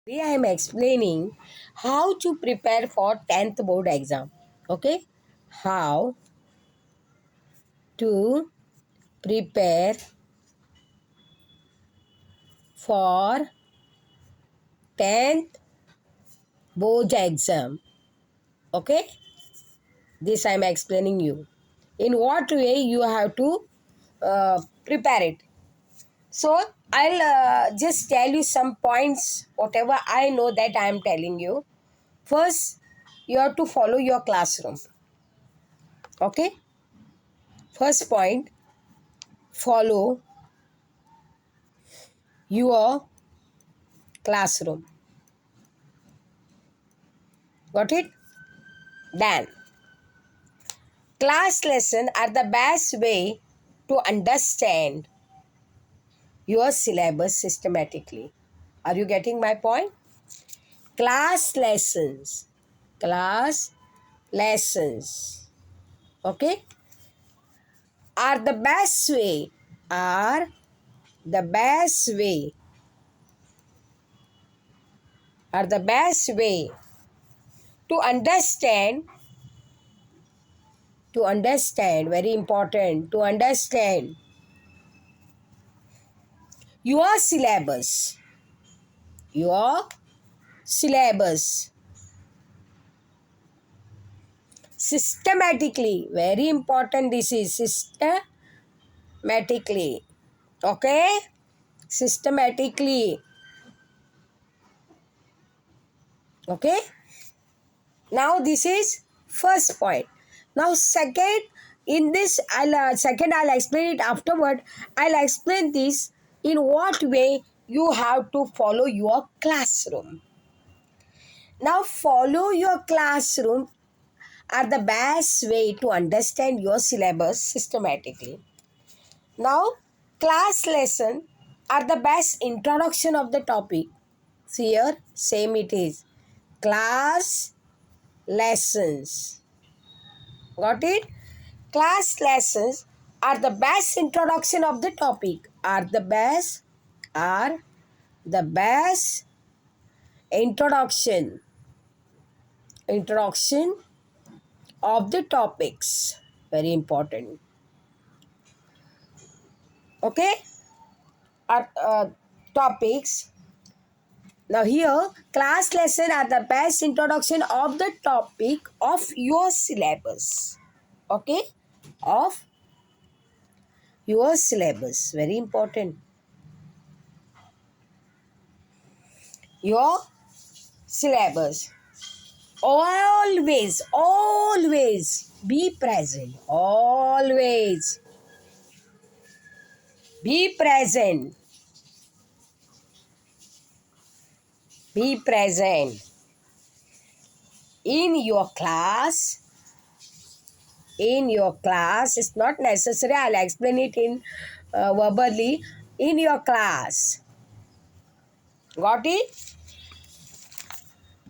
Today I am explaining how to prepare for 10th board exam. Okay? How to prepare for 10th board exam. Okay? This I am explaining you. In what way you have to prepare it. So I'll just tell you some points, whatever I know that I am telling you. First, you have to follow your classroom. Okay? First point, follow your classroom. Got it? Then, class lesson are the best way to understand your syllabus systematically. Are you getting my point? Class lessons. Class lessons. Okay? Are the best way. Are the best way. Are the best way to understand. To understand. Very important. To understand your syllabus. Your syllabus systematically. Very important, this is systematically. Okay? Systematically. Okay? Now this is first point. Now second, in this I'll explain it afterward. I'll explain this in what way you have to follow your classroom. Now follow your classroom are the best way to understand your syllabus systematically. Now, class lesson are the best introduction of the topic. See here, same it is. Class lessons. Got it? Class lessons are the best introduction of the topic. Are the best introduction of the topics. Very important. Okay? Topics. Now here, class lesson are the best introduction of the topic of your syllabus. Okay? Of your syllabus. Very important. Your syllabus. Always be present. Always be present. Be present in your class. In your class, it's not necessary. I'll explain it in verbally. In your class. Got it?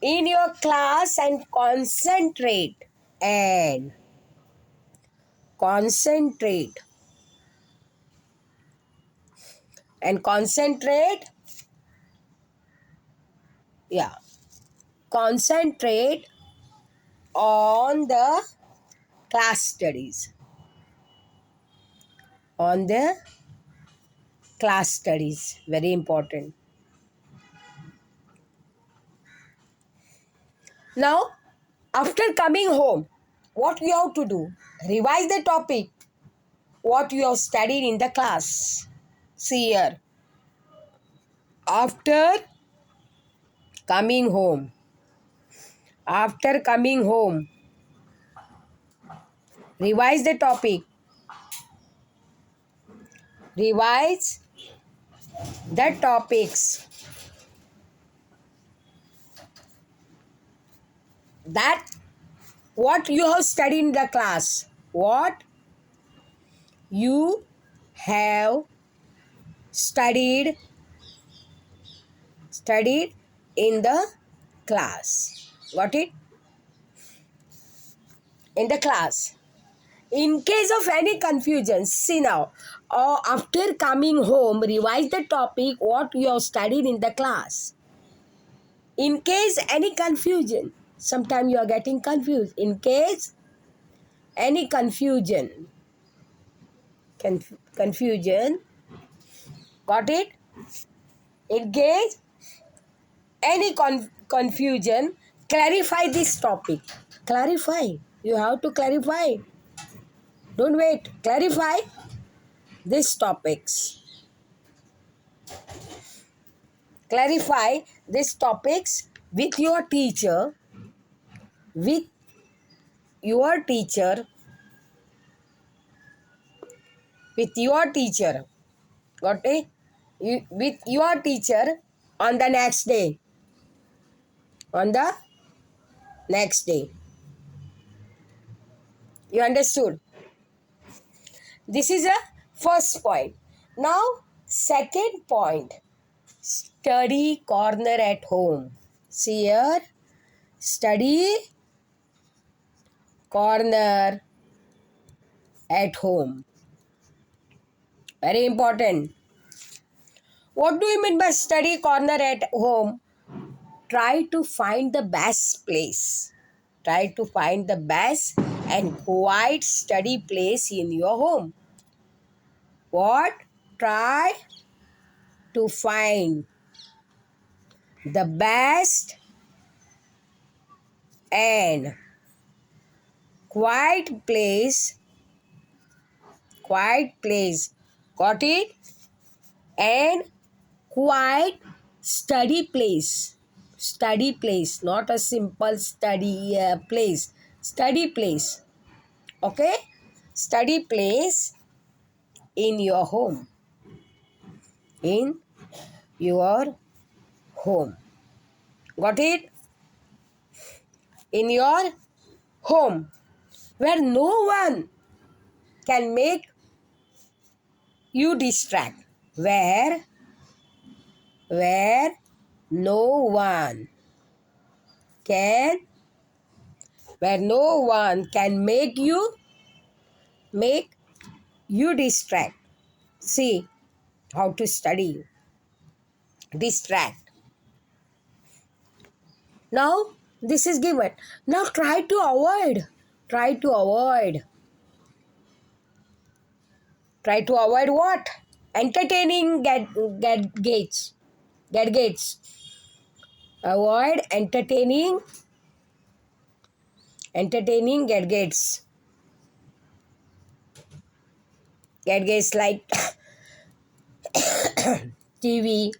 In your class and concentrate. And concentrate. And concentrate. Yeah. Concentrate on the class studies. On the class studies. Very important. Now, after coming home, what you have to do? Revise the topic. What you have studied in the class. See here. After coming home. After coming home. Revise the topic. Revise the topics that what you have studied in the class. What you have studied in the class. Got it? In the class. In case of any confusion, see now, or after coming home, revise the topic what you have studied in the class. In case any confusion, sometime you are getting confused. In case any confusion, confusion, got it? In case any confusion, clarify this topic. Clarify. You have to clarify. Don't wait. Clarify these topics. Clarify these topics with your teacher. With your teacher. With your teacher. Got it? With your teacher on the next day. On the next day. You understood? This is a first point. Now, second point. Study corner at home. See here. Study corner at home. Very important. What do you mean by study corner at home? Try to find the best place. Try to find the best and quiet study place in your home. What? Try to find the best and quiet place. Quiet place. Got it? And quiet study place. Study place, not a simple study place. Study place. Okay? Study place in your home. In your home. Got it? In your home. Where no one can make you distract. Where no one can make you distract. See how to study. Distract. Now this is given. Now try to avoid. Try to avoid what? Entertaining gadgets. Avoid entertaining gadgets. Gadgets like TV.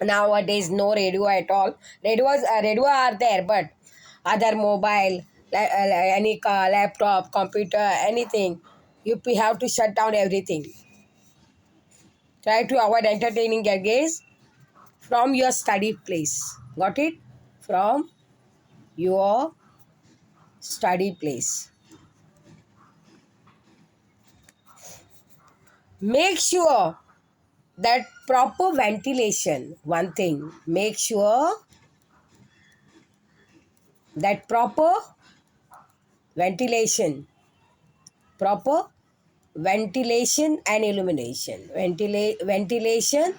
Nowadays, no radio at all. Radio are there, but other mobile, any laptop, computer, anything, you have to shut down everything. Try to avoid entertaining gadgets from your study place. Got it? From your study place. Make sure that proper ventilation. One thing. Make sure that proper ventilation. Proper ventilation and illumination. Ventilation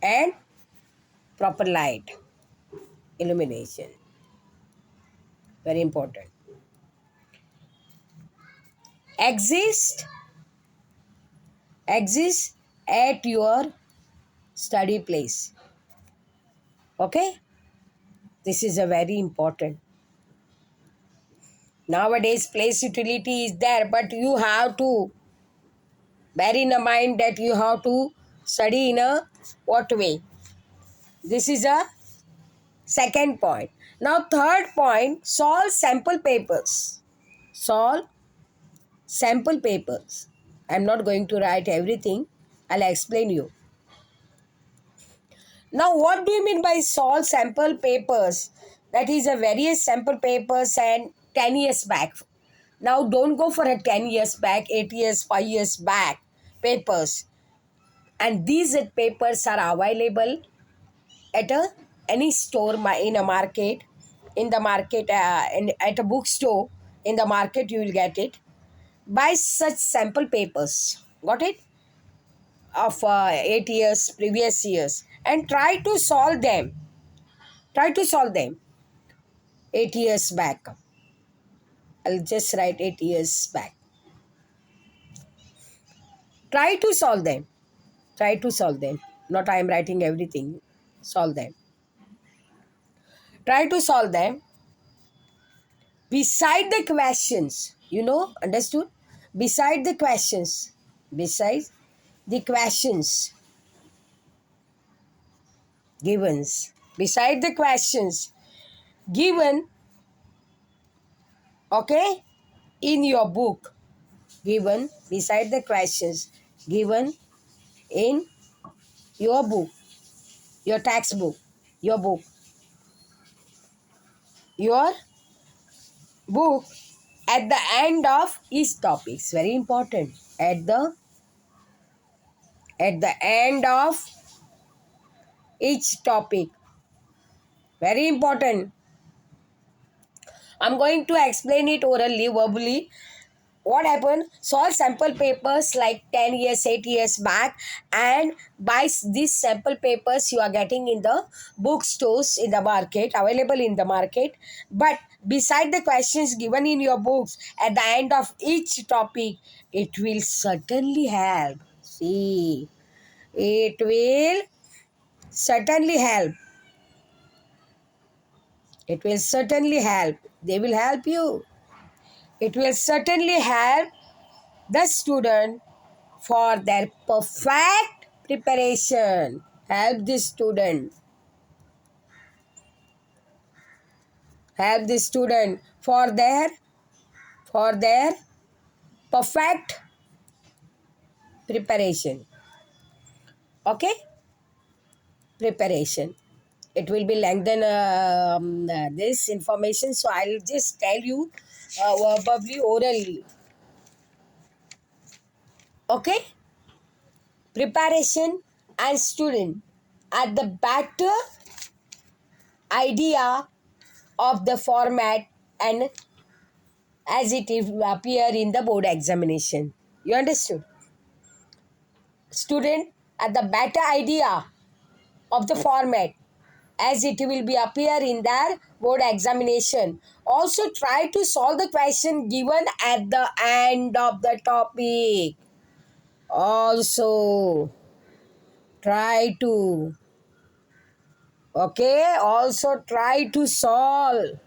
and proper light. Illumination. Very important. Exist at your study place. Okay? This is a very important. Nowadays, place utility is there, but you have to bear in mind that you have to study in a what way. This is a second point. Now, third point, solve sample papers. Solve sample papers. I'm not going to write everything. I'll explain you. Now, what do you mean by solve sample papers? That is a various sample papers and 10 years back. Now, don't go for a 10 years back, 8 years, 5 years back papers. And these papers are available at any store in a market. In the market, at a bookstore, in the market you will get it. Buy such sample papers. Got it? Of 8 years, previous years. And try to solve them. Try to solve them. 8 years back. I'll just write 8 years back. Try to solve them. Try to solve them. Not I am writing everything. Solve them. Try to solve them. Beside the questions. Understood? Beside the questions. Besides the questions givens. Beside the questions given, okay, in your book. Given beside the questions given in your book, your textbook, your book, your book at the end of each topic. It's very important. At the end of each topic. Very important. I'm going to explain it orally, verbally. What happened? Solve sample papers like 10 years, 8 years back, and buy these sample papers you are getting in the bookstores in the market, available in the market. But beside the questions given in your books at the end of each topic, it will certainly help. See, it will certainly help. It will certainly help. They will help you. It will certainly help the student for their perfect preparation. Help the student. Help the student for their perfect preparation. Okay? Preparation. It will be lengthen this information, so I'll just tell you verbally, orally. Okay? Preparation and student are the better idea of the format and as it will appear in the board examination. You understood? Student at the better idea of the format as it will be appear in their board examination. Also try to solve the question given at the end of the topic. Also try to try to solve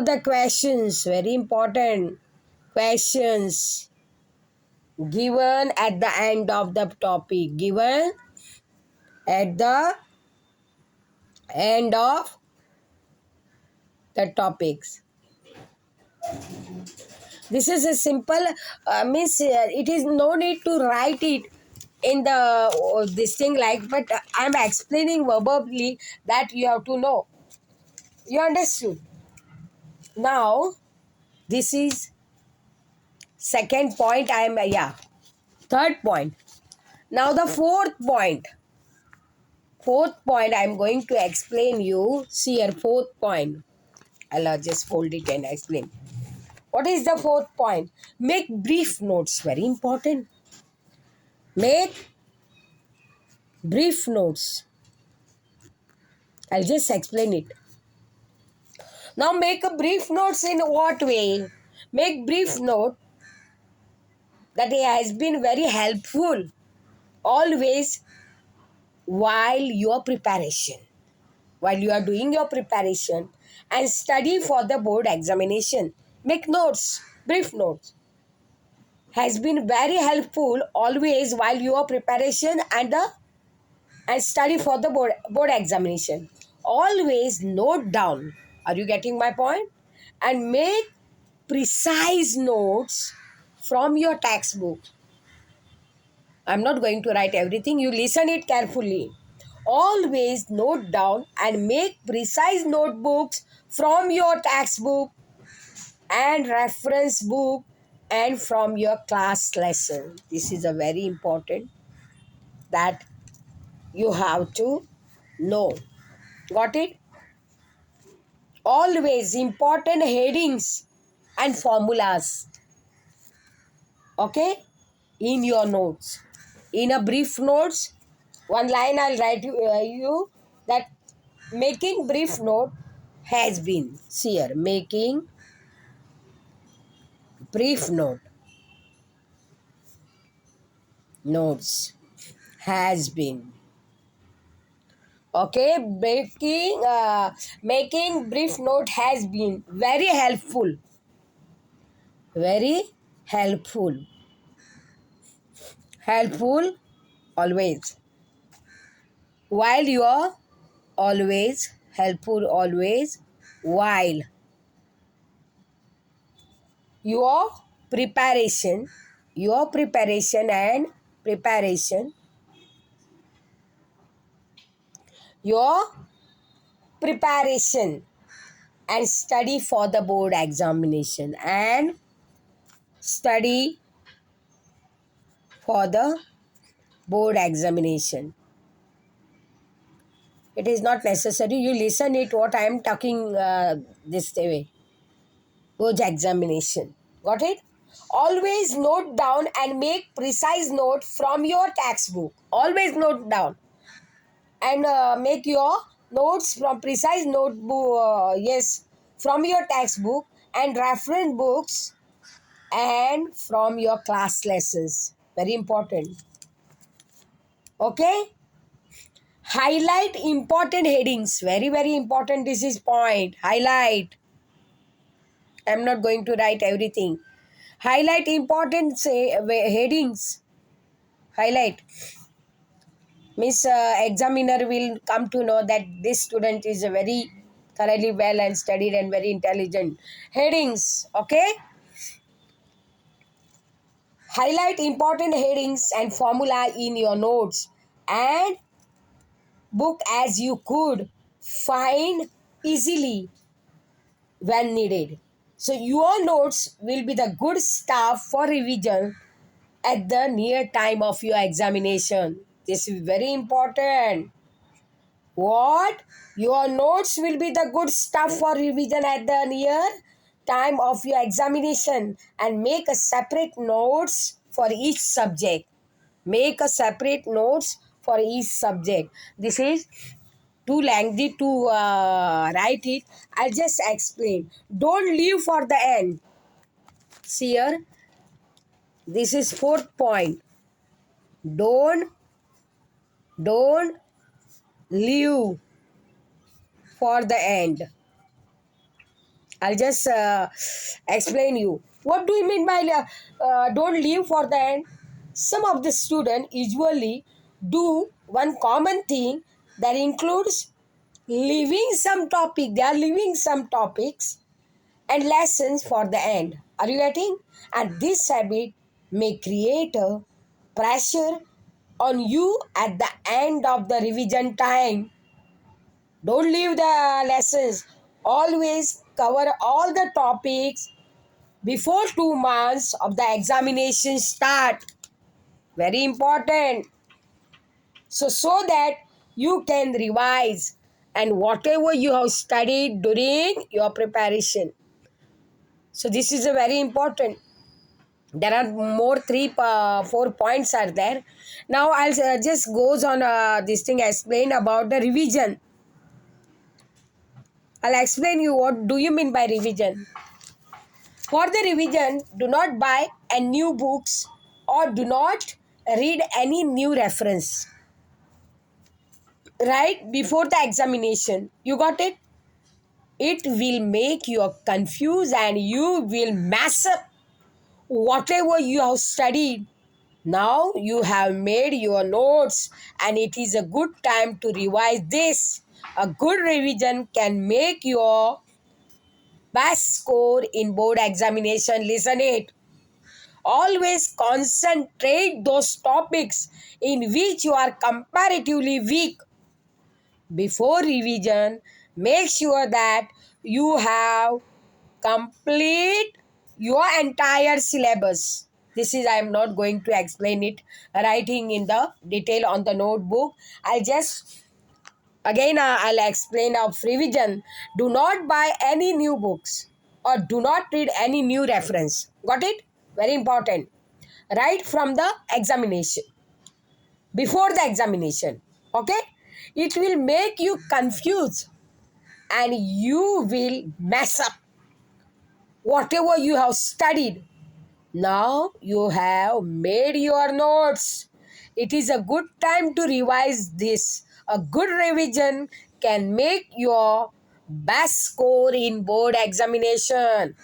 the questions. Very important questions given at the end of the topic. Given at the end of the topics. This is a simple means it is no need to write it in the this thing like, but I am explaining verbally that you have to know. You understood? Now this is second point. Third point. Now the fourth point. Fourth point I am going to explain you. See here, fourth point. I'll just fold it and explain. What is the fourth point? Make brief notes. Very important. Make brief notes. I'll just explain it. Now make a brief notes in what way? Make brief note that it has been very helpful always while your preparation. While you are doing your preparation and study for the board examination. Make notes, brief notes. Has been very helpful always while your preparation and study for the board examination. Always note down. Are you getting my point? And make precise notes from your textbook. I'm not going to write everything. You listen it carefully. Always note down and make precise notebooks from your textbook and reference book and from your class lesson. This is a very important that you have to know. Got it? Always important headings and formulas. Okay? In your notes. In a brief notes, one line I'll write you that Making brief note has been. See here, making brief notes has been. Okay, making brief note has been very helpful. Very helpful. Helpful always. While you are always helpful always while your preparation and preparation your preparation and study for the board examination and study for the board examination. It is not necessary you listen it what I am talking this way. Board examination, got it? Always note down and make precise note from your textbook. Always note down and make your notes from precise notebook, yes, from your textbook and reference books and from your class lessons. Very important. Okay. Highlight important headings. Very, very important. This is point. Highlight. I'm not going to write everything. Highlight important headings. Highlight. Means examiner will come to know that this student is a very thoroughly well and studied and very intelligent. Headings. Okay. Highlight important headings and formula in your notes and book as you could find easily when needed. So your notes will be the good stuff for revision at the near time of your examination. This is very important. What? Your notes will be the good stuff for revision at the near time of your examination and make a separate notes for each subject. Make a separate notes for each subject. This is too lengthy to write it. I'll just explain. Don't leave for the end. See here. This is fourth point. Don't leave for the end. I'll just explain you. What do you mean by don't leave for the end? Some of the students usually do one common thing that includes leaving some topic. They are leaving some topics and lessons for the end. Are you getting? And this habit may create a pressure on you at the end of the revision time. Don't leave the lessons. Always cover all the topics before 2 months of the examination start. Very important. So that you can revise and whatever you have studied during your preparation. So this is a very important. There are more 4 points are there. Now I'll just goes on this thing explain about the revision. I'll explain you what do you mean by revision. For the revision, do not buy a new books or do not read any new reference. Right before the examination. You got it? It will make you confused and you will mess up whatever you have studied. Now you have made your notes and it is a good time to revise this. A good revision can make your best score in board examination. Listen it. Always concentrate those topics in which you are comparatively weak. Before revision, make sure that you have complete your entire syllabus. This is I am not going to explain it writing in the detail on the notebook. I'll just again I'll explain of revision. Do not buy any new books or do not read any new reference. Got it? Very important. Right from the examination. Before the examination. Okay? It will make you confused and you will mess up whatever you have studied. Now you have made your notes. It is a good time to revise this. A good revision can make your best score in board examination.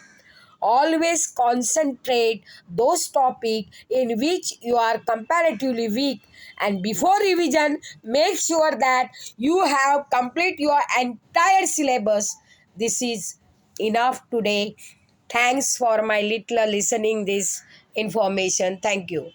Always concentrate those topics in which you are comparatively weak, and before revision make sure that you have complete your entire syllabus. This is enough today. Thanks for my little listening this information. Thank you.